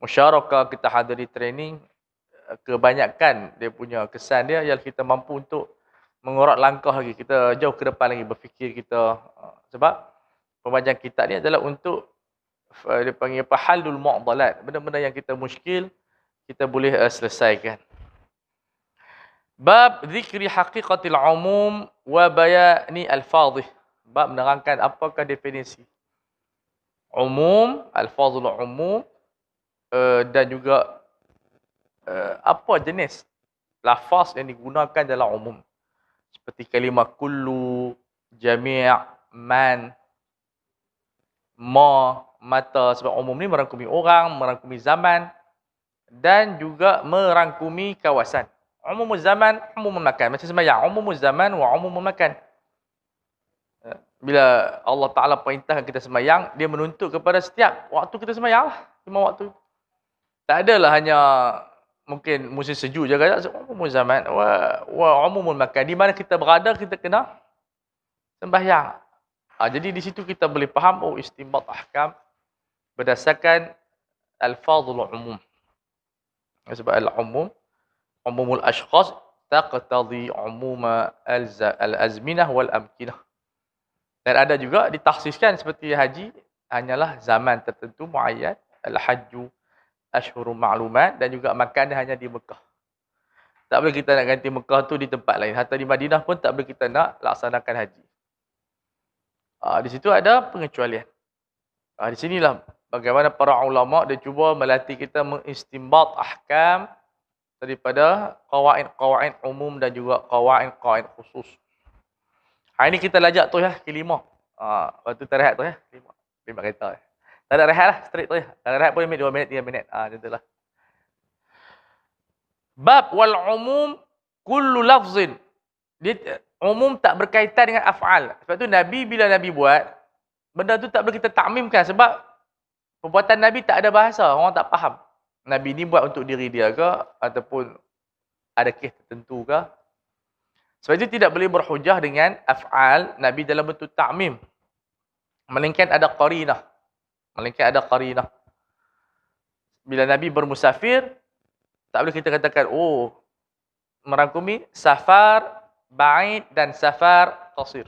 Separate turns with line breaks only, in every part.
musyarakah, kita hadiri training, kebanyakan dia punya kesan dia ialah kita mampu untuk mengurat langkah lagi, kita jauh ke depan lagi berfikir kita. Sebab pembacaan kitab ni adalah untuk dia panggil apa, halul mu'dalat, benda-benda yang kita muskil kita boleh selesaikan. Bab zikri haqiqatil umum wa bayani al-fadhih. Bab menerangkan apakah definisi umum, al-fadhul umum, dan juga apa jenis lafaz yang digunakan dalam umum. Seperti kalimah kullu, jami', man, ma, mata. Sebab umum ni merangkumi orang, merangkumi zaman dan juga merangkumi kawasan. Umumul zaman, umumul makan. Macam sembahyang, umumul zaman wa umumul makan. Bila Allah Ta'ala perintahkan kita sembahyang, dia menuntut kepada setiap waktu kita sembahyang lah. 5 waktu. Tak adalah hanya mungkin musim sejuk je kata umumul zaman wa umumul makan. Di mana kita berada, kita kena sembahyang. Jadi di situ kita boleh faham istinbat ahkam berdasarkan al-fadhul umum. Sebab al-umum, umumul ashkhas taqtadhi umuma al-azminah wal amkinah. Dan ada juga ditakhsiskan seperti haji hanyalah zaman tertentu muayyan, al-hajju ashhurun ma'lumat, dan juga makan dia hanya di Mekah. Tak boleh kita nak ganti Mekah tu di tempat lain. Hatta di Madinah pun tak boleh kita nak laksanakan haji. Di situ ada pengecualian. Di sinilah bagaimana para ulama dia cuba melatih kita mengistinbat ahkam daripada qawaid umum dan juga qawaid khusus. Hari ni kita lajak tu ya, kelima. Lepas tu rehat tu ya, lima kereta. Tak ada rehat lah, straight tu ya. Kalau rehat pun 2 minit, 3 minit. Macam tu lah. Bab wal umum kullu lafzin. Dia umum tak berkaitan dengan af'al. Sebab tu Nabi bila Nabi buat, benda tu tak boleh kita takmimkan sebab perbuatan Nabi tak ada bahasa, orang tak faham. Nabi ni buat untuk diri dia ke ataupun ada kes tertentu ke. Sebab itu tidak boleh berhujah dengan af'al Nabi dalam bentuk ta'mim. Melainkan ada qarinah. Bila Nabi bermusafir, tak boleh kita katakan, merangkumi safar ba'id dan safar qasir.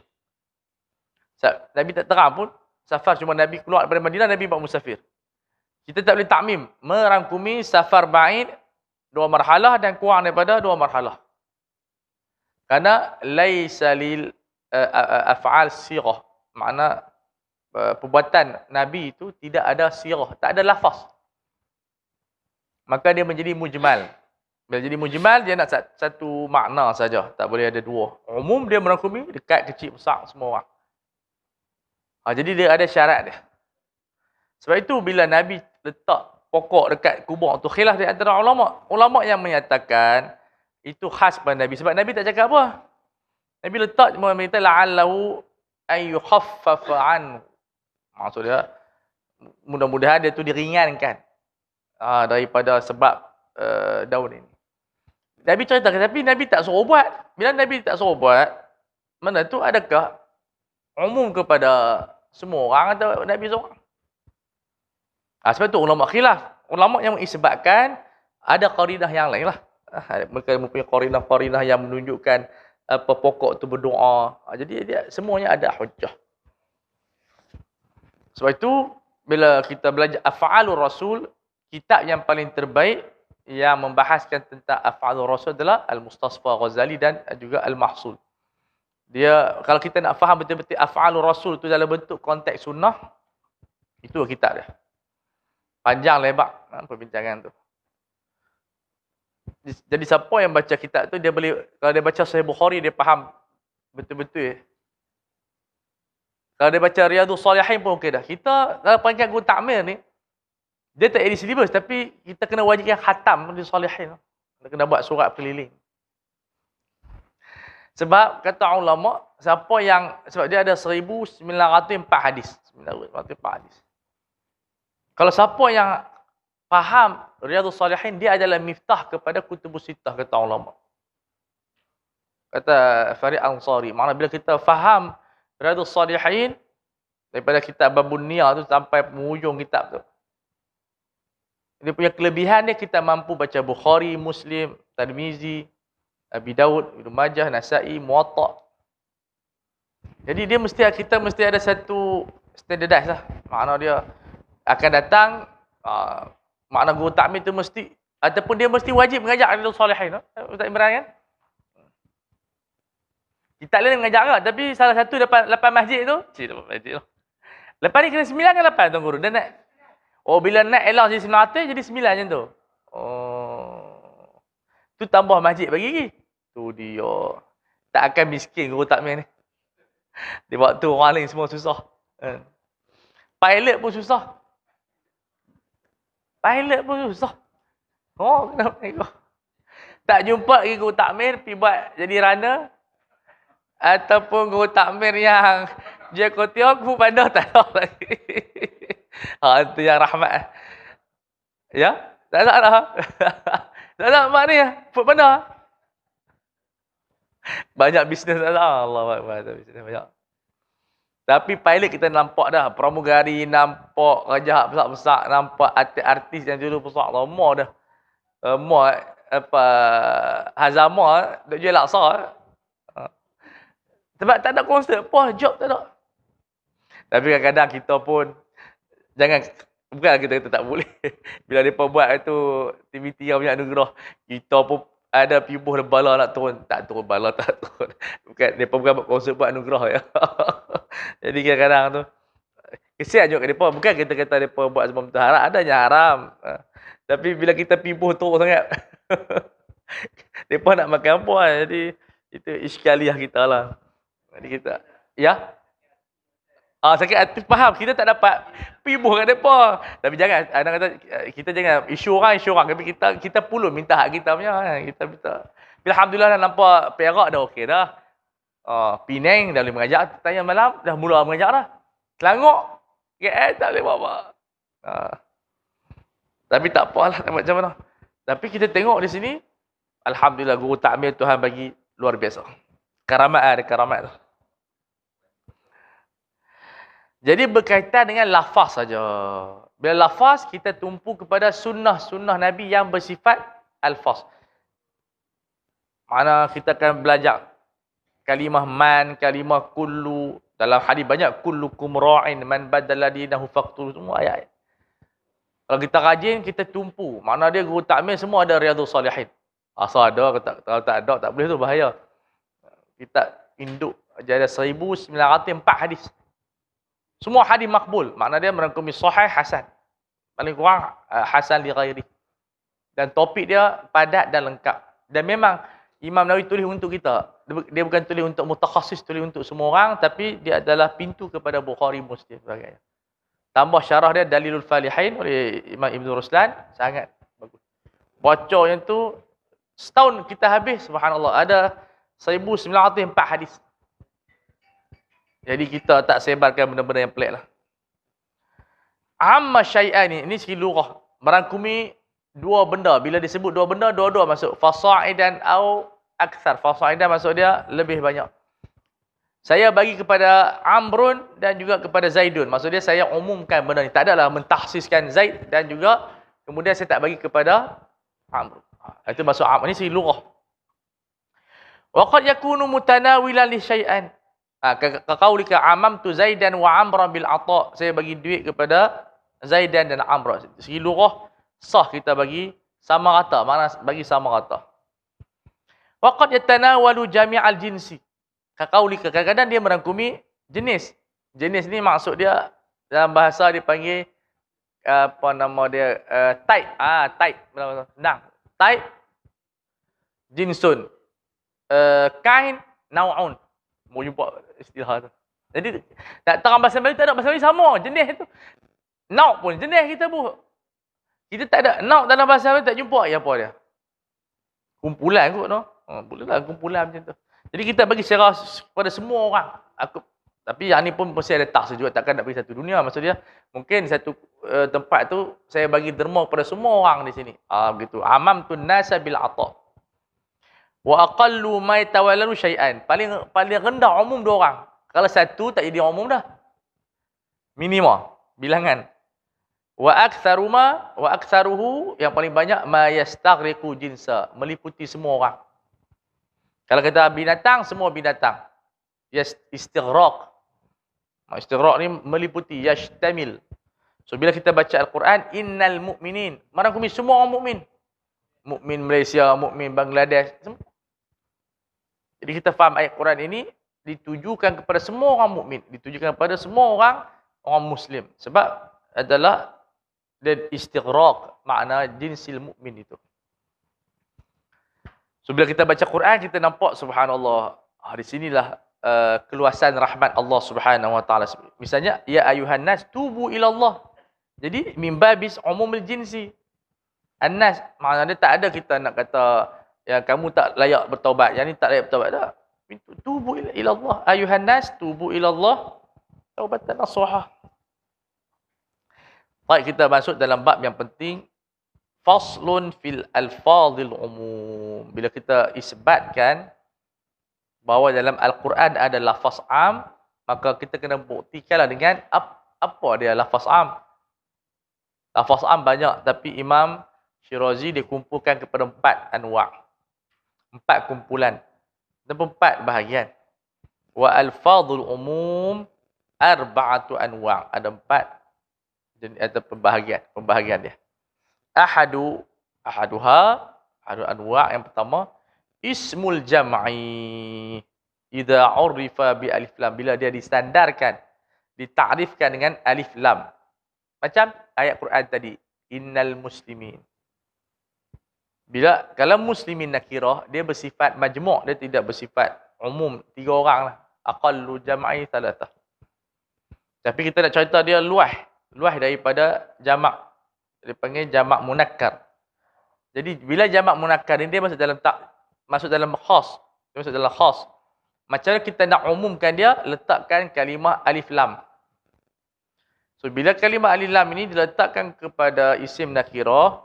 Nabi tak terang pun, safar cuma Nabi keluar daripada Madinah, Nabi buat musafir. Kita tak boleh ta'mim, merangkumi safar ba'id 2 marhalah dan kurang daripada 2 marhalah. Karena laisa lil af'al sirah. Makna perbuatan Nabi itu tidak ada sirah, tak ada lafaz. Maka dia menjadi mujmal. Bila jadi mujmal, dia nak satu makna saja, tak boleh ada 2. Umum dia merangkumi dekat, kecil, besar semua orang. Jadi dia ada syarat dia. Sebab itu bila Nabi letak pokok dekat kubur tu, khilaf di antara ulama. Ulama yang menyatakan itu khas pada Nabi. Sebab Nabi tak cakap apa. Nabi letak cuma minta la'allahu ayyukhaffafa anhu. Maksud dia, mudah-mudahan dia tu diringankan daripada sebab daun ini. Nabi ceritakan, tapi Nabi tak suruh buat. Bila Nabi tak suruh buat, mana tu adakah umum kepada semua orang atau Nabi seorang? Sebab tu ulama khilaf. Ulama yang mengisbatkan ada qarinah yang lain lah. Mereka mempunyai qarinah-qarinah yang menunjukkan apa pokok tu berdoa. Jadi dia semuanya ada hujjah. Sebab itu bila kita belajar af'alur rasul, kitab yang paling terbaik yang membahaskan tentang af'alur rasul adalah Al-Mustasfa Ghazali dan juga Al-Mahsul. Dia kalau kita nak faham betul-betul af'alur rasul tu dalam bentuk konteks sunnah, itu kitab dia. Panjang lebar perbincangan tu. Jadi siapa yang baca kitab tu, dia boleh, kalau dia baca Sahih Bukhari, dia faham betul-betul. Kalau dia baca Riyadhus Shalihin pun okey dah. Kita dalam peringkat guru takmir ni, dia tak edit silibus, tapi kita kena wajibkan khatam di Shalihin. Kita kena buat surat keliling. Sebab kata ulama, sebab dia ada 1904 hadis. 1904 hadis. Kalau siapa yang faham Riyadhus Shalihin, dia adalah miftah kepada kutubus sittah, kata ulama. Kata Farid Ansari, maknanya bila kita faham Riyadhus Shalihin daripada kitab Babun Niyah tu sampai penghujung kitab tu, Dia punya kelebihan dia, kita mampu baca Bukhari, Muslim, Tirmizi, Abi Daud, Ibnu Majah, Nasa'i, Muwatta'. Jadi kita mesti ada satu standardize lah. Makna dia akan datang, makna guru takmir tu mesti, ataupun dia mesti wajib mengajar ahli salihin. Ustaz Imran kan? Kita boleh mengajar ke, tapi salah satu lepas masjid tu, lepas ni kena 9 ke 8 tuan guru? Dan nak, bila nak elang jadi 9 jadi 9 macam tu. Tu tambah masjid bagi. Tu dia. Tak akan miskin guru takmir ni. Di waktu orang lain semua susah. Pilot pun susah. Kenapa tengok? Tak jumpa lagi guru takmir pergi buat jadi runner. Ataupun guru takmir yang dia kotiok pun pandang tak tahu lagi. Itu yang rahmat. Ya? Tak nak lah. Tak nak mak ni. Put pandang. Banyak bisnes tak tahu. Allah bisnes banyak. Tapi pilot kita nampak dah. Pramugari nampak. Raja besar-besar nampak. Artis yang dulu besar. Lama dah. Hazamah. Duk jual laksa. Sebab tak ada konsert. Job tak ada. Tapi kadang-kadang kita pun. Bukan kita tak boleh. Bila mereka buat itu. aktiviti yang punya anugerah. Kita pun ada pibuh bala nak turun. Tak turun bala, tak turun. Mereka bukan buat konsert buat anugerah ya. Jadi kadang-kadang tu. Kesian juga mereka. Bukan kita kata mereka buat sebab betul haram. Adanya haram. Tapi bila kita pibuh teruk sangat. Mereka nak makan apa. Jadi itu iskaliah kita lah. Jadi kita. Ya. Sakit hati faham. Kita tak dapat pibuh kat mereka. Tapi jangan. Anak kata kita jangan isu orang. Tapi kita pulun minta hak kita punya. Kita minta. Alhamdulillah dah nampak Perak dah okey dah. Penang dah boleh mengajar. Tanya malam dah mula mengajar dah. Selangor. KL tak boleh buat apa. Tapi tak apalah nak buat macam mana. Tapi kita tengok di sini. Alhamdulillah guru takmir Tuhan bagi luar biasa. Karamat tu. Jadi berkaitan dengan lafaz saja. Bila lafaz kita tumpu kepada sunnah Nabi yang bersifat alfaz. Mana kita akan belajar kalimah man, kalimah kullu. Dalam hadis banyak kullukum ra'in man badala dinahu faqtul, semua ayat. Kalau kita rajin kita tumpu. Mana dia guru takmir semua ada Riyadhus Salihin. Asal ada kalau tak ada tak boleh tu bahaya. Kita induk jadi 1904 hadis. Semua hadis makbul. Makna dia merangkumi sahih, hasan. Paling kurang hasan li ghairi. Dan topik dia padat dan lengkap. Dan memang Imam Nawawi tulis untuk kita. Dia bukan tulis untuk mutakhasis, tulis untuk semua orang. Tapi dia adalah pintu kepada Bukhari, Muslim sebagainya. Tambah syarah dia Dalilul Falihin oleh Imam Ibn Ruslan. Sangat bagus. Baca yang tu, setahun kita habis, subhanallah. Ada 1904 hadis. Jadi kita tak sebarkan benda-benda yang pelik lah. Amma syai'an ini segi lurah. Merangkumi dua benda. Bila disebut dua benda, dua-dua masuk. Fasa'idan au akthar. Fasa'idan masuk dia lebih banyak. Saya bagi kepada Amrun dan juga kepada Zaidun. Maksud dia saya umumkan benda ni. Tak adalah mentahsiskan Zaid dan juga kemudian saya tak bagi kepada Amr. Itu masuk Amr. Ini segi lurah. Wa qad yakunu mutanawilan li syai'an. Kaqaulika amamtu Zaidan wa Amran bil ata. Saya bagi duit kepada Zaidan dan Amr. Segi lurah sah kita bagi sama rata. Makna bagi sama rata. Wa qad yatanawalu jami'al jinsi. Kaqaulika kadang-kadang dia merangkumi jenis. Jenis ni maksud dia dalam bahasa dipanggil apa nama dia type. Type. Nang. Type jinsun. Kain nau'un. Mau jumpa istilah tu. Jadi tak terang bahasa Melayu tak ada, bahasa Melayu sama jenis tu. Nau' pun jenis kita pun. Kita tak ada nau' dalam bahasa Melayu tak jumpa apa dia. Kumpulan kot no. Bolehlah kumpulan macam tu. Jadi kita bagi secara kepada semua orang. Tapi yang ni pun mesti ada takhsis juga, takkan nak bagi satu dunia. Maksud dia mungkin satu tempat tu saya bagi derma kepada semua orang di sini. Begitu. Amamtun nasa bil ata. Wa aqallu ma yatawallalu syai'an. Paling rendah umum dua orang. Kalau satu tak jadi umum dah. Minima bilangan. Wa aktsaruhu yang paling banyak ma yastaghriqu jinsa, meliputi semua orang. Kalau kata binatang, semua binatang. Istighraq. Istighraq ni meliputi, yashtamil. So bila kita baca Al-Quran, innal mu'minin, merangkumi semua orang mukmin. Mukmin Malaysia, mukmin Bangladesh, semua. Jadi kita faham ayat Quran ini ditujukan kepada semua orang mukmin, ditujukan kepada semua orang muslim. Sebab adalah dan istighraq, makna jinsil mukmin itu. So bila kita baca Quran, kita nampak subhanallah, di sinilah keluasan rahmat Allah Subhanahu wa taala. Misalnya ya ayuhan nas tubu ila Allah. Jadi min babis umumul jinsi. An-nas maknanya tak ada kita nak kata ya kamu tak layak bertaubat, yang ni tak layak bertaubat dah. Tubu ila Allah, ayuhan nas tubu ila Allah taubatan nasuha. Baik, kita masuk dalam bab yang penting, faslun fil alfadhil umum. Bila kita isbatkan bahawa dalam Al-Quran ada lafaz am, maka kita kena buktikanlah dengan apa dia lafaz am. Lafaz am banyak, tapi Imam Syirazi dia kumpulkan kepada 4 anwa'. 4 kumpulan. Dan 4 bahagian. Wa alfadhul umum arba'atu anwa'. Ada 4 jenis atau pembahagian dia. Ahaduha anwa' yang pertama, ismul jam'i idza urifa bi alif lam, bila dia distandarkan, ditakrifkan dengan alif lam. Macam ayat Quran tadi, innal muslimin. Kalau muslimin nakirah, dia bersifat majmu', dia tidak bersifat umum, 3 orang lah. Aqallu jam'i thalathah. Tapi kita nak cerita dia luas daripada jamak. Dia panggil jamak munakkar. Jadi bila jamak munakkar ni dia masuk dalam khas. Dia masuk dalam khas. Macam mana kita nak umumkan dia, letakkan kalimah alif lam. So bila kalimah alif lam ini diletakkan kepada isim nakirah,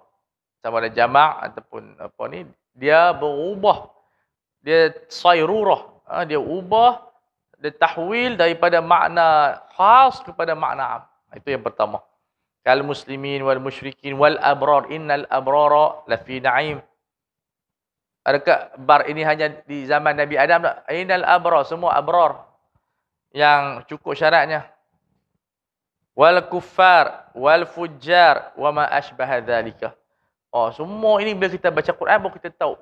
sama ada jamak ataupun apa ni, dia berubah. Dia sayrurah. Dia ubah, dia tahwil daripada makna khas kepada makna am. Itu yang pertama. Kal muslimin wal musyrikin wal abrar, innal abrara lafi na'im. Adakah bar ini hanya di zaman Nabi Adam tak? Innal abrar, semua abrar yang cukup syaratnya. Wal kuffar wal fujjar wa ma ashbaha dzalika. Semua ini bila kita baca Quran baru kita tahu,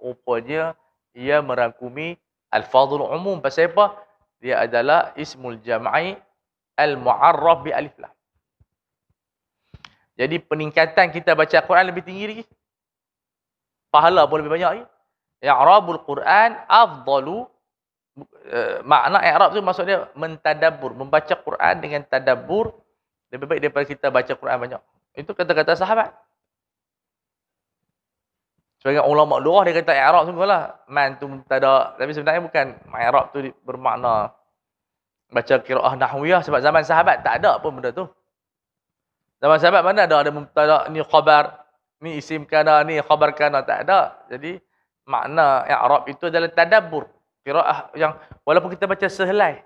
rupanya ia merangkumi al-fadhul umum. Pasal apa? Dia adalah ismul jam'i al-mu'arraf bi alif lam. Jadi peningkatan kita baca Quran lebih tinggi lagi. Pahala pun lebih banyak lagi. I'rabul Quran afdalu. Makna i'rab tu maksudnya mentadabbur, membaca Quran dengan tadabbur lebih baik daripada kita baca Quran banyak. Itu kata-kata sahabat. Sebagai ulama lughah dia kata i'rab sungguhlah man tu mubtada, tapi sebenarnya bukan. I'rab tu bermakna baca qiraah nahwiyah, sebab zaman sahabat tak ada pun benda tu. Zaman sahabat mana ada mubtada, ni khabar, ni isim kana, ni khabar kana, tak ada. Jadi makna i'rab itu adalah tadabbur. Qiraah yang walaupun kita baca sehelai,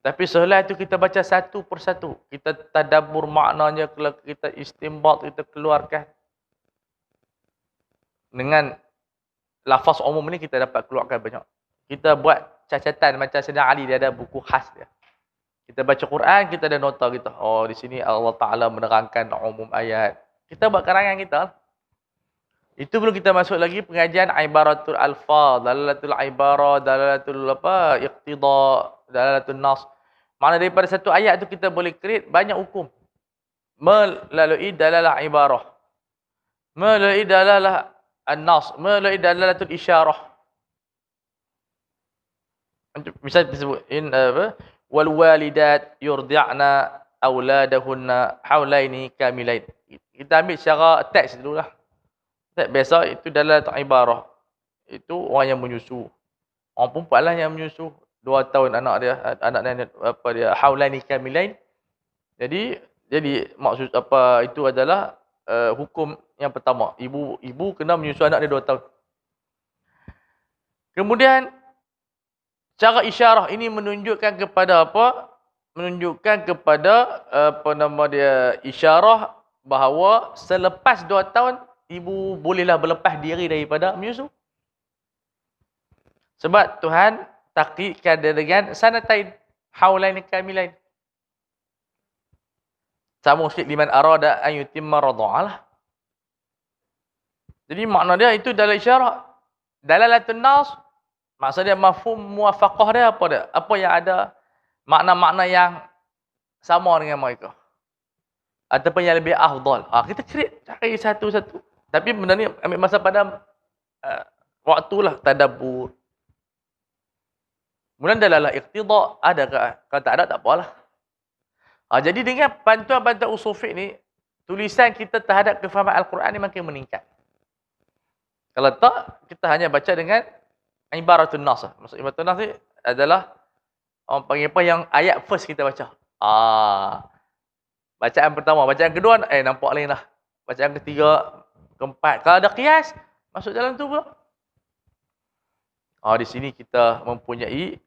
tapi sehelai itu kita baca satu persatu. Kita tadabbur maknanya, kita istinbat, kita keluarkan. Dengan lafaz umum ni kita dapat keluarkan banyak. Kita buat cacatan macam Sayyidina Ali, dia ada buku khas dia. Kita baca Quran, kita ada nota kita. Di sini Allah Ta'ala menerangkan umum ayat. Kita buat karangan kita. Itu belum kita masuk lagi pengajian ibaratul alfaz, dalalatul ibarah, dalalatul iqtida, dalalatul nas. Makna daripada satu ayat tu kita boleh create banyak hukum. Melalui dalalah ibarah. Melalui dalalah an-nas, melalui dalalatul isyarah. Misal disebut wal walidat yurdi'na auladahunna haulaini kamilain. Kita ambil secara teks dululah. Teks biasa itu dalalah ibarah. Itu orang yang menyusu. Orang perempuan lah yang menyusu. 2 tahun anak dia haulaini kamilain. Jadi maksud itu adalah hukum yang pertama. Ibu kena menyusu anak dia 2 tahun. Kemudian cara isyarah ini menunjukkan kepada apa? menunjukkan kepada isyarah bahawa selepas 2 tahun ibu bolehlah berlepas diri daripada menyusu. Sebab Tuhan taqiqkan dia dengan sanatain, haulain kamilain. Sama sikit liman arada an yutimma radha'ah. Jadi makna dia itu dalam isyarat. Dalalatun nas, maksud dia mafhum muwafaqah dia apa dia? Apa yang ada makna-makna yang sama dengan mereka. Ataupun yang lebih afdal. Kita cari satu-satu. Tapi benda ni ambil masa pada waktulah tadabbur. Kemudian dalalah iqtida ada ke? Kalau tak ada tak apalah. Jadi dengan bantuan-bantuan usul fiqh ni, tulisan kita terhadap kefahaman Al-Quran ni makin meningkat. Kalau tak, kita hanya baca dengan ibaratun nas. Maksud ibaratun nas ni adalah orang panggil apa yang ayat first kita baca. Bacaan pertama, bacaan kedua nampak lain lah. Bacaan ketiga, keempat. Kalau ada qiyas, masuk dalam tu pula. Di sini kita mempunyai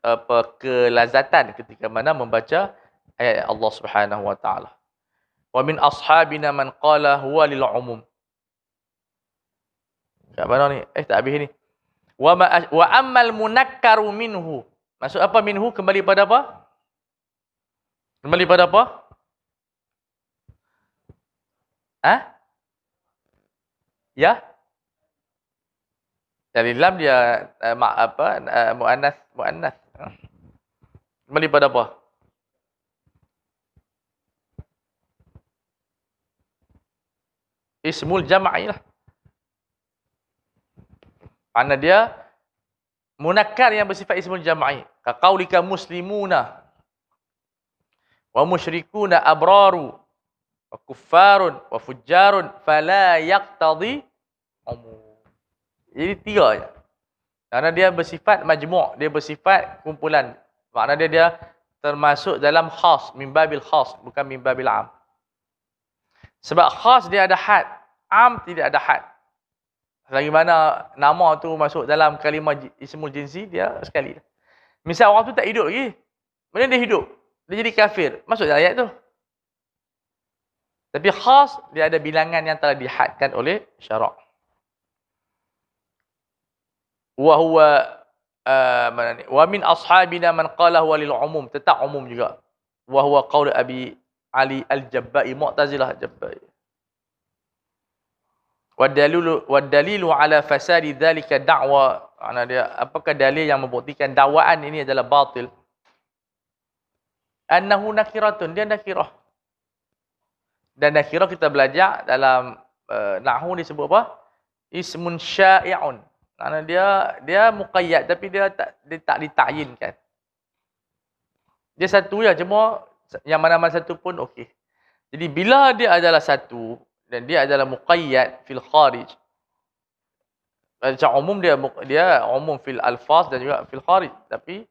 kelazatan ketika mana membaca ayat Allah Subhanahu wa taala. Wa min ashabina man qala huwa lil umum. Kat mana ni? Tak habis ni. Wa ammal munakkaru minhu. Maksud apa minhu? Kembali pada apa? Kembali pada apa? Ya? Dari lam dia muannas. Kembali pada apa? Ismul jam'i lah. Mana dia munakkar yang bersifat ismul jam'i. Ka qaulika muslimuna wa musyrikuna abraru wa kuffarun wa fujjarun fala yaqtadi umum. Jadi 3 je. Karena dia bersifat majmu', dia bersifat kumpulan. Makna dia termasuk dalam khas, min babil khas, bukan min babil am. Sebab khas dia ada had, am tidak ada had. Selagi mana nama tu masuk dalam kalimah ismul jinsi, dia sekali. Misal orang tu tak hidup lagi. Kemudian dia hidup. Dia jadi kafir. Masuk dalam ayat tu. Tapi khas, dia ada bilangan yang telah dihadkan oleh syarak. Wa huwa wa min ashabina man qala huwa lil umum, tetap umum juga. Wa huwa qaul Abi Ali Al-Jabba'i, Mu'tazilah Jabba'i. Wa dalilu ala fasadi dhalika da'wa. Apakah dalil yang membuktikan dakwaan ini adalah batil? Annahu nakiratun, dia nakirah. Dan nakirah kita belajar dalam nahwu disebut apa? Ismun sya'i'un. Kerana dia muqayyad tapi dia tak ditakyinkan. Dia satu je, cuma yang mana-mana satu pun okey. Jadi bila dia adalah satu dan dia adalah muqayyad fil kharij. Secara umum dia umum fil alfaz dan juga fil kharij, tapi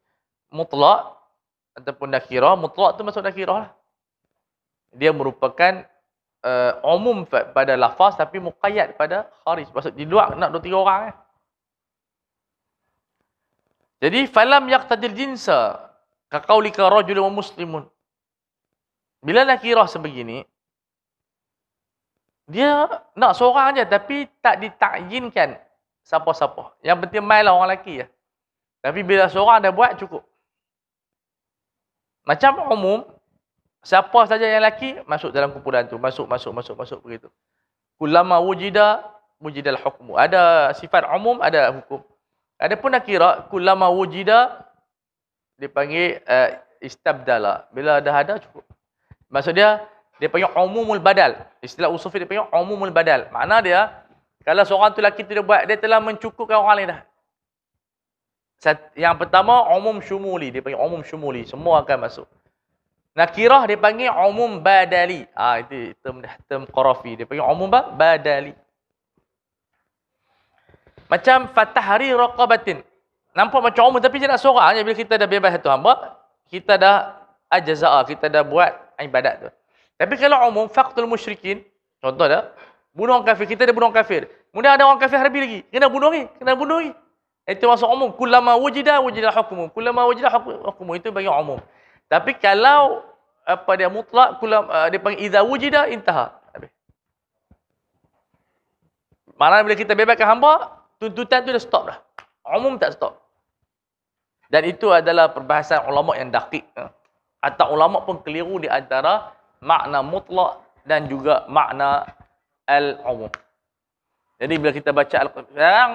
mutlak ataupun nakirah, mutlak tu masuk nakirah lah. Dia merupakan umum pada lafaz tapi muqayyad pada kharij. Maksud di luar nak 2-3 orang kan. Jadi falam yaqtadil jinsa ka qaulika rajulun wa muslimun. Bila nakirah sebegini, dia nak seorang je tapi tak ditakyinkan siapa-siapa. Yang penting mainlah orang lelaki je. Tapi bila seorang dah buat cukup. Macam umum, siapa saja yang lelaki masuk dalam kumpulan tu, masuk begitu. Kullama wujidal hukmu. Ada sifat umum, ada hukum. Adapun nakira, kullama wujida dipanggil istabdala. Bila dah ada cukup. Maksud dia panggil umumul badal. Istilah usul fiqh dia panggil umumul badal. Makna dia kalau seorang tu lelaki tu dia buat, dia telah mencukupkan orang lain dah. Yang pertama umum syumuli, dia panggil umum syumuli, semua akan masuk. Nakirah dia panggil umum badali. Itu term Qarafi, dia panggil umum badali. Macam fatahri raqabatin. Nampak macam umum tapi dia nak seorang je. Bila kita dah bebas satu hamba, kita dah ajza'a, kita dah buat ibadat tu. Tapi kalau umum faqtul musyrikin, contoh dah, bunuh orang kafir, kita dah bunuh orang kafir. Kemudian ada orang kafir harbi lagi, kena bunuh lagi. Itu masuk umum. Kullama wujida hukmu. Kullama wujida hukmu, itu bagi umum. Tapi kalau apa dia mutlak, dia panggil idza wujida intaha. Habis. Malah bila kita bebaskan hamba, tuntutan tu dah stop dah. Umum tak stop. Dan itu adalah perbahasan ulama yang dakik. Atau ulama pun keliru di antara makna mutlak dan juga makna al-umum. Jadi bila kita baca Al-Quran,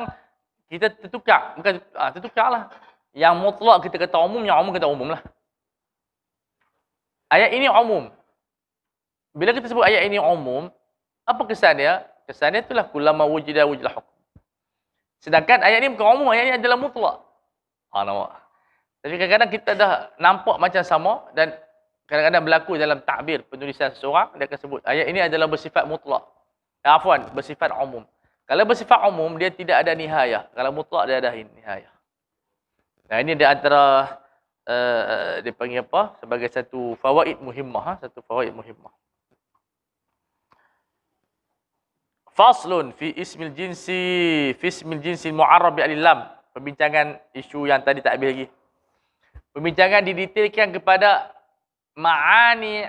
kita tertukar. Bukan tertukarlah. Yang mutlak kita kata umum, yang umum kata umum lah. Ayat ini umum. Bila kita sebut ayat ini umum, apa kesan dia? Kesan dia itulah kullama wujida wujudal hukum. Sedangkan ayat ini bukan umum, ayat ini adalah mutlak. Nampak. Tapi kadang-kadang kita dah nampak macam sama dan kadang-kadang berlaku dalam takbir penulisan seseorang, dia akan sebut ayat ini adalah bersifat mutlak. Bersifat umum. Kalau bersifat umum, dia tidak ada nihayah. Kalau mutlak, dia ada nihayah. Nah, ini di antara dia panggil apa? Sebagai satu fawaid muhimmah. Satu fawaid muhimmah. Faslun fi ismil jinsi mu'arrab bi alif lam. Pembincangan isu yang tadi tak habis lagi. Pembincangan didetailkan kepada ma'ani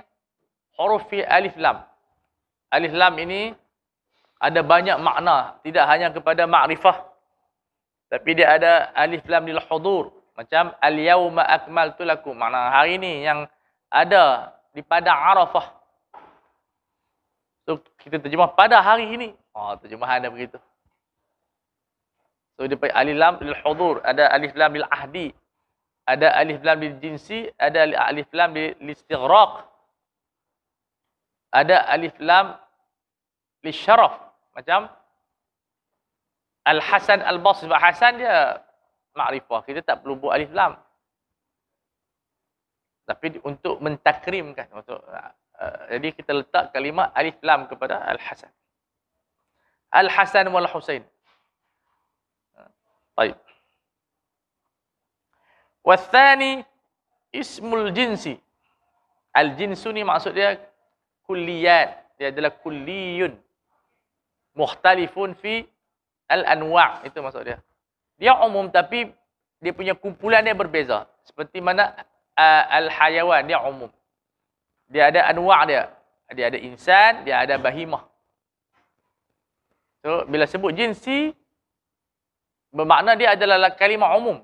huruf fi alif lam. Alif lam ini ada banyak makna, tidak hanya kepada ma'rifah. Tapi dia ada alif lam lil hudur. Macam al-yauma akmaltu lakum. Makna hari ini yang ada di padang Arafah. So kita terjemah pada hari ini. Terjemahan dia begitu. So dia panggil alif lam lil hudur, ada alif lam lil ahdi, ada alif lam lil jinsi, ada alif lam lil istighraq. Ada alif lam lil syaraf. Macam Al-Hasan Al-Basri. Sebab Hasan dia makrifah. Kita tak perlu buat alif lam. Tapi untuk mentakrimkan. Jadi kita letak kalimah alif lam kepada Al-Hasan. Al-Hasan wal-Husain. Baik. Wathani ismul jinsi. Al-jinsu ni maksud dia kulliyat. Dia adalah kulliyun. Mukhtalifun fi al-anwa'. Itu maksud dia. Dia umum tapi dia punya kumpulan dia berbeza. Seperti mana al-hayawan, dia umum. Dia ada anwa' dia. Dia ada insan, dia ada bahimah. So, bila sebut jinsi, bermakna dia adalah kalimah umum.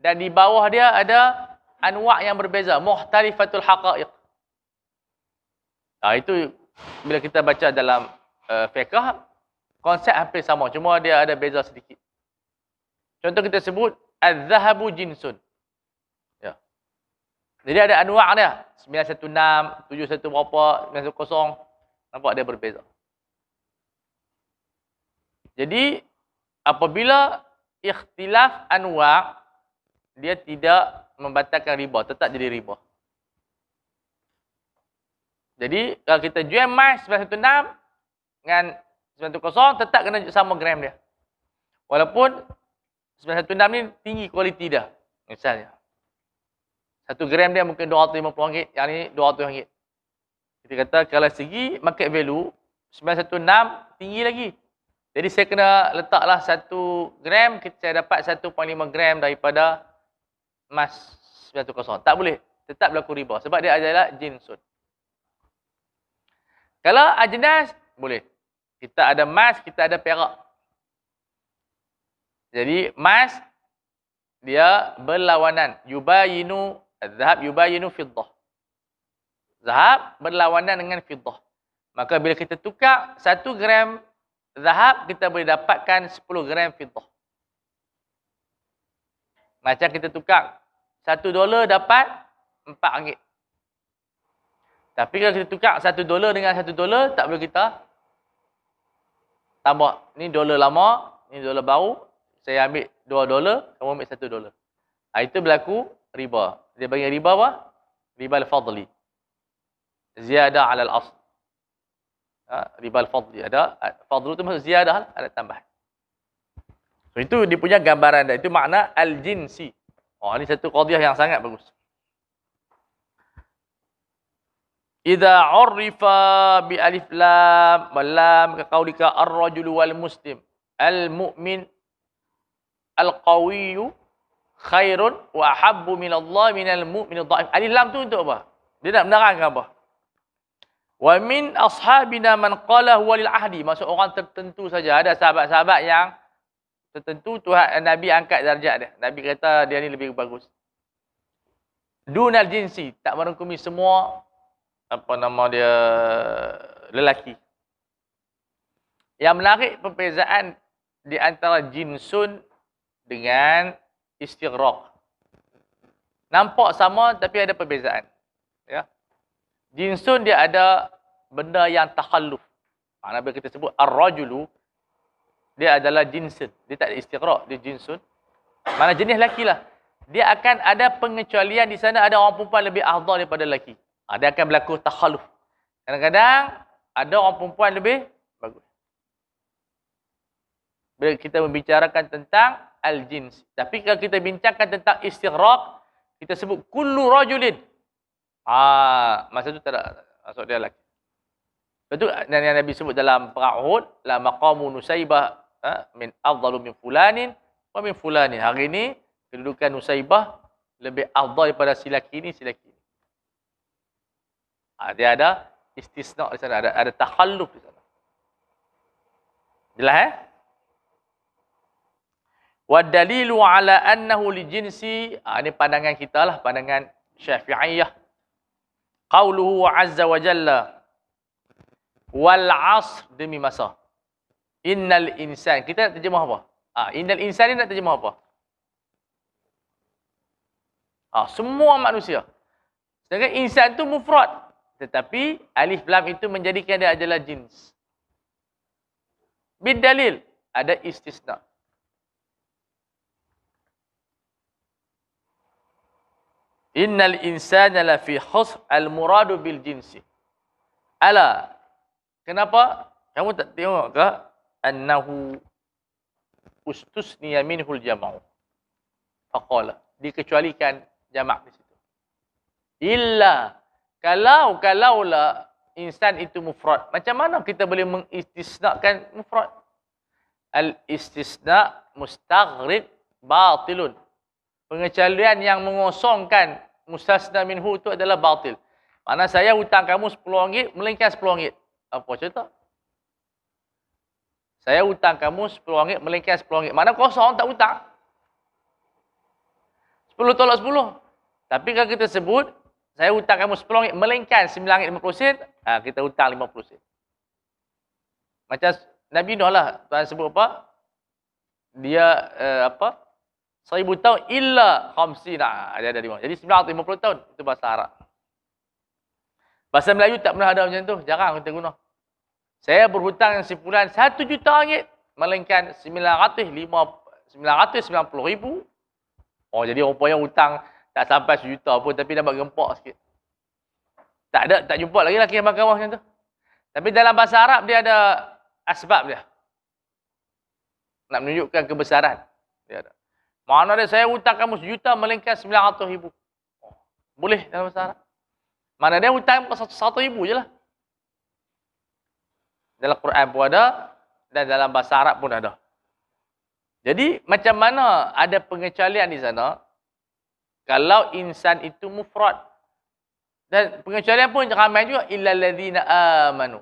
Dan di bawah dia ada anwa' yang berbeza. Mukhtalifatul haqa'iq. Itu bila kita baca dalam fiqh, konsep hampir sama. Cuma dia ada beza sedikit. Contoh kita sebut, az-zahabu jinsun. Ya. Jadi ada anwa' dia. 916, 71 berapa, 910. Nampak dia berbeza. Jadi, apabila ikhtilaf anwa', dia tidak membatalkan riba. Tetap jadi riba. Jadi, kalau kita jual emas 916 dengan 910, tetap kena sama gram dia. Walaupun 916 ni tinggi kualiti dia. Misalnya. 1 gram dia mungkin RM250, yang ni RM200. Kita kata kalau segi market value, 916 tinggi lagi. Jadi saya kena letaklah 1 gram, saya dapat 1.5 gram daripada emas 910. Tak boleh. Tetap berlaku riba. Sebab dia adalah jinsun. Kalau ajnas, boleh. Kita ada emas, kita ada perak. Jadi emas dia berlawanan. Yubayinu az-zahab yubayinu fiddah. Zahab berlawanan dengan fiddah. Maka bila kita tukar 1 gram zahab, kita boleh dapatkan 10 gram fiddah. Macam kita tukar $1 dapat RM4. Tapi kalau kita tukar $1 dengan $1, tak boleh kita tambah. Ni dolar lama, ni dolar baru. Saya ambil $2, kamu ambil $1. Itu berlaku riba. Dia bagi riba apa? Riba al-fadli. Ziyadah ala al-asl. Riba al-fadli. Ada fadlu itu maksud ziyadah, ada tambahan. So, itu dia punya gambaran dia. Itu makna al-jinsi. Ini satu qadiyah yang sangat bagus. Idza urifa bi alif lam wal lam ka qaulika ar-rajulu wal muslim al-mu'min al-qawiyyu khairun wa habbu minallah minal mu'minid dhaif. Alif lam tu untuk apa? Dia nak menerangkan apa? Wa min ashabina man qala huwa lil ahdi. Maksud orang tertentu saja. Ada sahabat-sahabat yang tertentu Tuhan Nabi angkat darjat dia. Nabi kata dia ni lebih bagus. Dunal jinsi, tak merangkumi semua apa nama dia lelaki. Yang menarik perbezaan di antara jinsun dengan istighraq. Nampak sama tapi ada perbezaan. Ya. Jinsun dia ada benda yang takhalluf. Nabi kita sebut ar-rajulu, dia adalah jinsun. Dia tak ada istighraq, dia jinsun. Mana jenis lelaki lah. Dia akan ada pengecualian di sana, ada orang perempuan lebih afdal daripada lelaki. Dia akan berlaku takhalluf. Kadang-kadang ada orang perempuan lebih bagus. Bila kita membicarakan tentang al-jins. Tapi kalau kita bincangkan tentang istighraq, kita sebut kullu rajulin. Masa tu tak ada maksud dia lelaki. Lepas tu yang Nabi sebut dalam perang Uhud, la maqamu Nusaybah min afdalu min fulanin wa min fulanin. Hari ini kedudukan Nusaybah lebih afdal daripada si lelaki ni, si lelaki ni. Dia ada istisna di sana, ada takhalluf di sana. Jelas Wa dalilu ala annahu li jinsi, ini pandangan kita lah, pandangan Syafi'iyah. Qauluhu azza wa jalla wal 'asr, demi masa. Innal insan, kita nak terjemah apa? Innal insan ni nak terjemah apa? Semua manusia. Sedangkan insan tu mufrad, tetapi alif lam itu menjadikan dia adalah jins. Bidalil, ada istisna. Innal insana lafi khusr, al-muradu bil jinsi. Ala, kenapa? Kamu tak tengok ke? Annahu ustusniya minhul jama'u. Faqala, dikecualikan jamak di situ. Illa, kalaulah insan itu mufrad. Macam mana kita boleh mengistisnakan mufrad? Al-istisna mustaghrib batilun. Pengecualian yang mengosongkan mustasna minhu itu adalah batil. Mana saya hutang kamu RM10, melainkan RM10. Apa cerita? Saya hutang kamu RM10, melainkan RM10. Mana kosong, tak hutang. 10 tolak 10. Tapi kalau kita sebut, saya hutang kamu RM10, melainkan RM9.50, kita hutang RM50. Macam Nabi Nuh lah, Tuhan sebut apa? Dia, 1000 tahun illa khamsina. Dia ada 5. Jadi 950 tahun. Itu bahasa Arab. Bahasa Melayu tak pernah ada macam tu. Jarang kita guna. Saya berhutang dengan si fulan RM1 juta, melainkan 990,000. Jadi rupanya hutang tak sampai RM1 juta pun, tapi dapat gempak sikit. Tak jumpa lagi lelaki yang mahkamah macam tu. Tapi dalam bahasa Arab dia ada asbab dia. Nak menunjukkan kebesaran. Dia ada. Mana dia, saya hutang kamu RM1 juta, melainkan 900,000. Boleh dalam bahasa Arab. Mana dia hutang RM1,000 je lah. Dalam Quran pun ada, dan dalam bahasa Arab pun ada. Jadi, macam mana ada pengecualian di sana, kalau insan itu mufrad. Dan pengecualian pun ramai juga, illal ladzina amanu.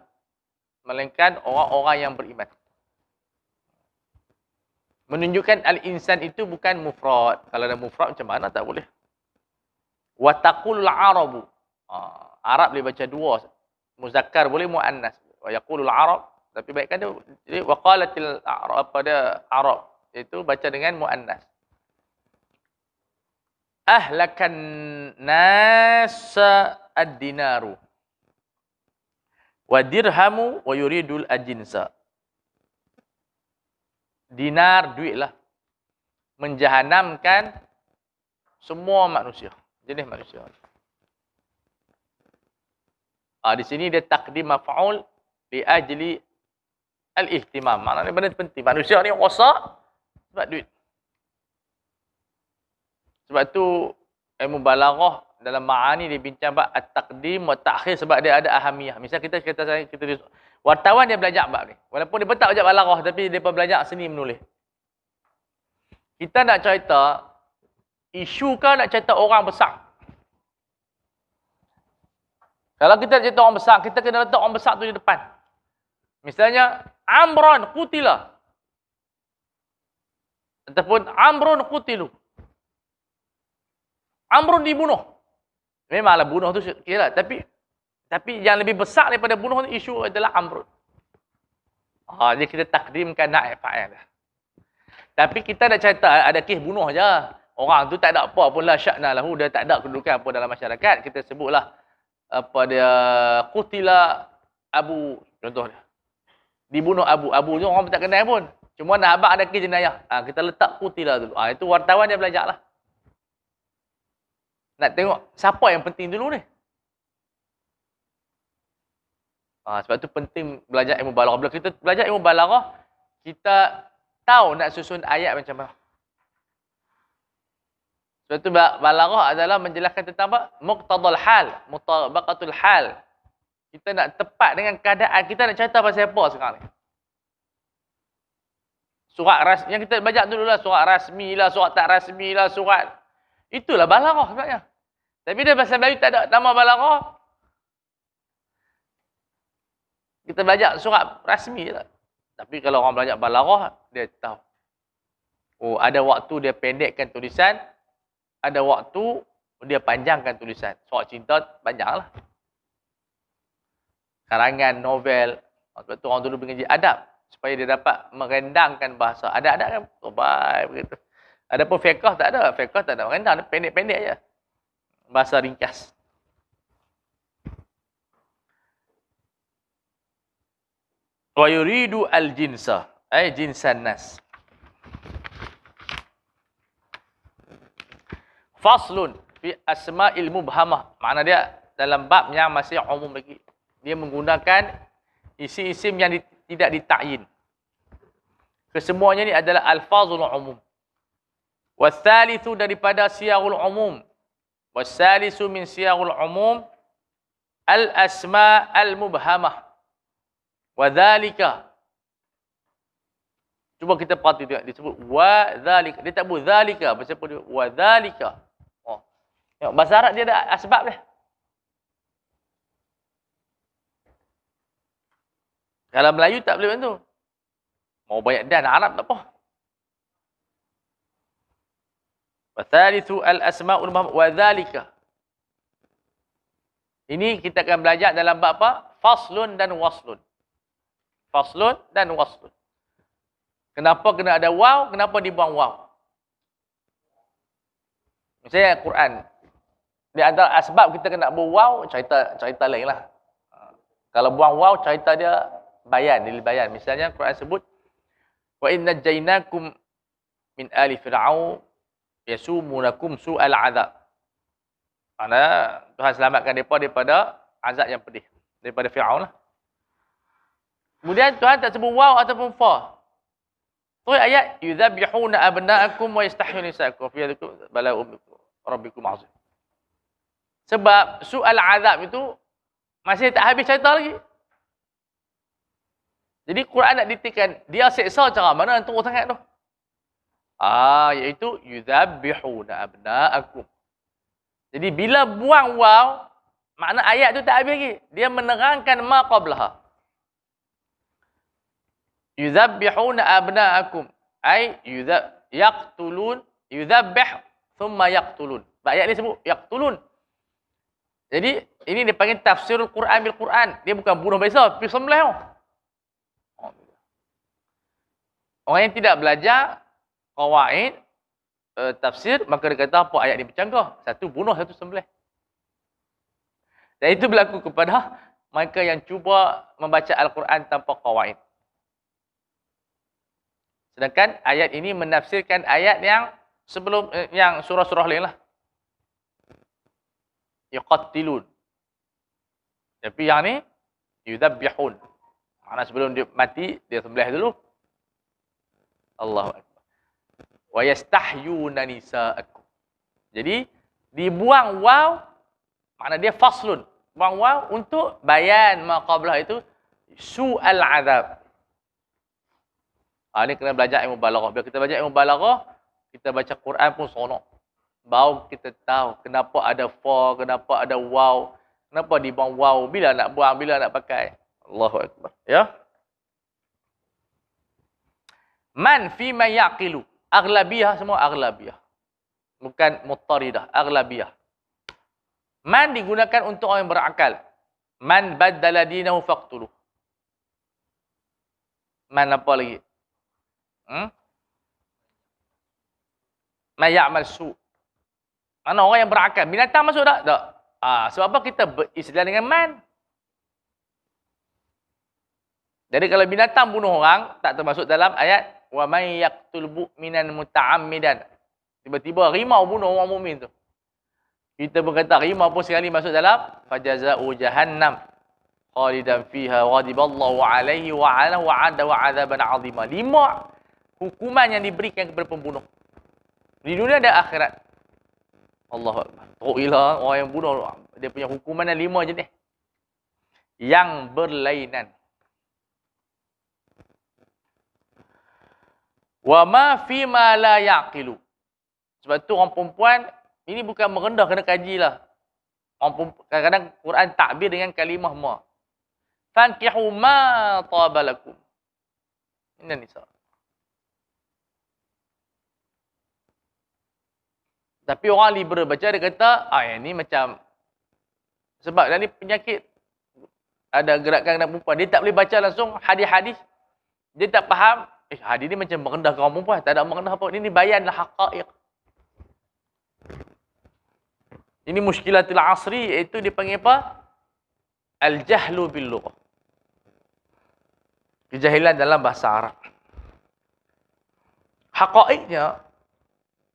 Melainkan orang-orang yang beriman. Menunjukkan al-insan itu bukan mufrad. Kalau ada mufrad macam mana tak boleh. Wa taqulul arabu. Arab boleh baca dua. Muzakkar boleh, muannas. Wa yaqulul arab. Tapi baikkan dia, jadi waqalatil arab, pada Arab. Itu baca dengan muannas. Ahlakan nasa ad-dinaru. Wa dirhamu wa yuridul ajinsa. Dinar, duit lah. Menjahanamkan semua manusia. Jenis manusia. Di sini dia takdim maf'ul li ajli al-ihtimam. Maknanya benda penting. Manusia ni rosak sebab duit. Sebab tu ilmu balaghah dalam ma'ani dia bincang bab at-taqdim wa ta'khir sebab dia ada ahamiyah. Misal kita wartawan dia belajar bab ni. Walaupun dia tak belajar balaghah tapi dia belajar seni menulis. Kita nak cerita Isu kau nak cerita orang besar. Kalau kita nak cerita orang besar, kita kena letak orang besar tu di depan. Misalnya, Amran qutila. Ataupun Amrun qutilu. Amrun dibunuh. Memanglah bunuh tu kira, tapi yang lebih besar daripada bunuh tu isu adalah Amrun. Jadi kita takdimkan naib fa'il. Tapi kita nak cerita ada kes bunuh je. Orang tu tak ada apa pun lah sya'na lahu, dia tak ada kedudukan apa dalam masyarakat. Kita sebutlah apa dia qutila Abu, contoh dia. Dibunuh Abu. Abu tu orang tak kenal pun. Cuma nak habaq ada kes jenayah. Kita letak qutila dulu. Itu wartawan dia belajarlah. Nak tengok siapa yang penting dulu ni. Sebab tu penting belajar ilmu balaghah. Bila kita belajar ilmu balaghah, kita tahu nak susun ayat macam mana. Sebab tu balaghah adalah menjelaskan tentang apa? Muqtadal hal, mutabaqatul hal. Kita nak tepat dengan keadaan, kita nak cerita pasal apa sekarang ni. Surat yang kita baca dulu lah, surat rasmi lah, surat tak rasmi lah, surat. Itulah balaghah sebenarnya. Tapi dia bahasa Melayu tak ada nama balaghah. Kita belajar surat rasmi je lah. Tapi kalau orang belajar balaghah, dia tahu. Ada waktu dia pendekkan tulisan, ada waktu dia panjangkan tulisan. Surat cinta panjanglah. Karangan, novel. Sebab tu orang dulu mengaji adab. Supaya dia dapat merendangkan bahasa. Ada adab kan? Baik begitu. Ada pun fiqh tak ada. Fiqh tak ada merendang. Dia pendek-pendek je. Bahasa ringkas. Wa yuridu al-jinsa. Jinsan nas. Faslun fi asma'il mubhamah. Makna dia dalam bab yang masih umum lagi. Dia menggunakan isim-isim yang tidak ditakyin. Kesemuanya ni adalah alfazul umum. Wathalithu daripada siyagul umum. Wathalithu min siyagul umum al-asma' al-mubhamah. Wadhalika. Cuba kita perhati tengok. Dia sebut wadhalika. Dia tak sebut dhalika. Bahasa apa dia? Wadhalika. Tengok, bahasa Arab dia ada asbab dia. Kalau Melayu tak boleh macam tu. Mau banyak dan Arab tak apa. Wathalithu al-asma'ul mubhamah wadhalika. Ini kita akan belajar dalam bab apa? Faslun dan waslun. Faslun dan waslun. Kenapa kena ada waw? Kenapa dibuang waw? Misalnya Quran. Di antara asbab kita kena buang waw, cerita lain lah. Kalau buang waw, cerita dia bayan, bayan. Misalnya Quran sebut wa inna jainakum min ali fir'aun yasumunakum su'al azab. Mana Tuhan selamatkan mereka daripada azab yang pedih, daripada Firaun lah. Kemudian Tuhan tak sebut waw ataupun fa. Tu ayat yudzabihuna abna'akum wa yastahyuna nisa'akum fi yadikum bala'um rabbikum azim. Sebab su'al azab itu masih tak habis cerita lagi. Jadi Quran nak dikatakan dia seksa cara mana yang teruk sangat tu. Iaitu yudzabihuna abna'akum. Jadi bila buang waw, makna ayat tu tak habis lagi. Dia menerangkan ma qablaha. Yudzabihuna abna'akum. Yaqtulun. Yudzabbih thumma yaqtulun. Ayat ni sebut yaqtulun. Jadi ini dipanggil tafsirul Quran bil Quran. Dia bukan bunuh biasa, pergi sembelih. Orang yang tidak belajar qawaid tafsir, maka dia kata apa ayat ni bercanggah. Satu bunuh, satu sembelih. Dan itu berlaku kepada mereka yang cuba membaca Al-Quran tanpa qawaid. Sedangkan ayat ini menafsirkan ayat yang sebelum yang surah-surah lain lah. Yuqattilun. Tapi yang ni yudzabbihun. Makna sebelum dia mati, dia sembelih dulu. Allahu akbar. Wa yastahyuna nisa'akum. Jadi dibuang waw, makna dia faslun. Buang waw untuk bayan ma qablah itu su'al azab. Ini kena belajar ilmu balaghah. Bila kita belajar ilmu balaghah, kita baca Quran pun seronok. Baru kita tahu kenapa ada fa, kenapa ada waw, kenapa dibuang waw, bila nak buang, bila nak pakai. Allahu Akbar. Ya. Man fi man yaqilu. Aghlabiyah semua aghlabiyah. Bukan muttaridah, aghlabiyah. Man digunakan untuk orang yang berakal. Man baddala dinahu faqtuluh. Man apa lagi? Man ya'mal su'. Mana orang yang berakal. Binatang masuk tak? Tak. Sebab apa kita beristilah dengan man? Jadi kalau binatang bunuh orang, tak termasuk dalam ayat wa may yaqtul mu'minan muta'ammidan. Tiba-tiba rimau bunuh orang mukmin tu. Kita berkata rimau pun sekali masuk dalam fajaza'u jahannam khalidan fiha ghadiballahu alaihi wa 'ala wa 'ada wa 'adzaban 'azima. 5 hukuman yang diberikan kepada pembunuh. Di dunia dan akhirat. Allahu Akbar. Teruk gila orang yang bunuh. Dia punya hukuman 5 jenis. Yang berlainan. Wa ma fi ma la yaqilu. Sebab tu orang perempuan, ini bukan merendah, kena kajilah. Kadang-kadang Quran takbir dengan kalimah ma. Fankihu ma tabalakum. Ini nisa. Tapi orang liberal baca, dia kata, yang ni macam, sebab ni penyakit. Ada gerakan anak perempuan. Dia tak boleh baca langsung hadis-hadis. Dia tak faham, hadis ni macam merendahkan orang perempuan. Tak ada merendah apa. Ini bayanlah haqa'iq. Ini muskilatul asri, iaitu dipanggil apa? Al-jahlu bil lughah. Kejahilan dalam bahasa Arab. Haqa'iqnya,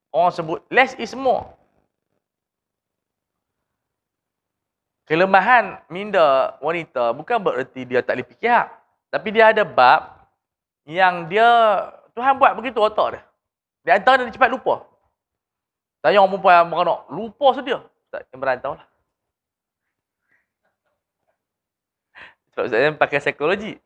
orang sebut less is more. Kelemahan minda wanita bukan bererti dia tak boleh fikir. Tapi dia ada bab yang dia, Tuhan buat begitu otak dia. Di antara dia cepat lupa. Tanya orang perempuan yang beranak, lupa sedia. Ustaz yang berantau lah. Sebab Ustaz yang pakai psikologi.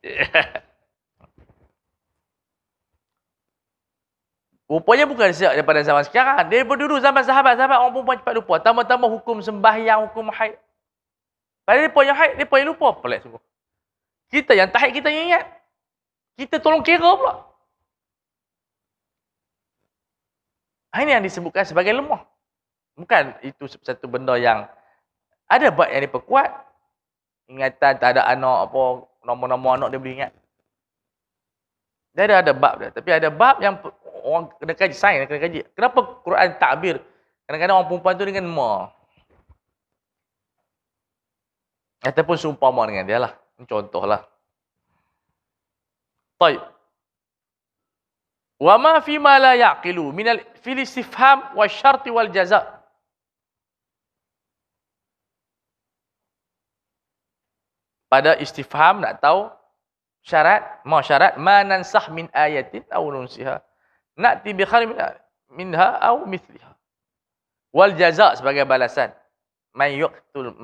Rupanya bukan daripada zaman sekarang. Daripada dulu zaman sahabat-sahabat orang perempuan cepat lupa. Tambah-tambah hukum sembahyang, hukum haid. Padahal mereka yang haid, mereka yang lupa. Pelik sungguh. Kita yang tak haid, kita yang ingat. Kita tolong kira pula. Ini yang disebutkan sebagai lemah. Bukan itu satu benda yang ada bab yang diperkuat. Ingatan tak ada anak apa, nama-nama anak dia boleh ingat. Dia ada bab dia. Tapi ada bab yang orang kena kaji, sains kena kaji. Kenapa Quran takbir? Kadang-kadang orang perempuan tu dengan ma. Ataupun seumpama dengan dia lah. Contohlah. Baik. Wa ma fi ma la yaqilu min fil istifham wa syart wal jaza. Pada istifham nak tahu syarat, ma nansah min ayatin aw nunsiha na'ti bi khairin minha aw mithliha. Wal jaza sebagai balasan. Man yaqtul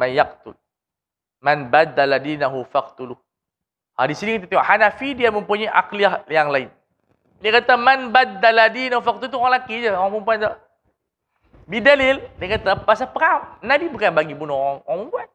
man baddala dinahu faqtuluh. Di sini kita tengok Hanafi dia mempunyai akliyah yang lain. Dia kata man baddala dinahu faqtuluh tu orang lelaki je, orang perempuan tak. Bidalil dia kata pasal perang. Nabi bukan bagi bunuh orang perempuan.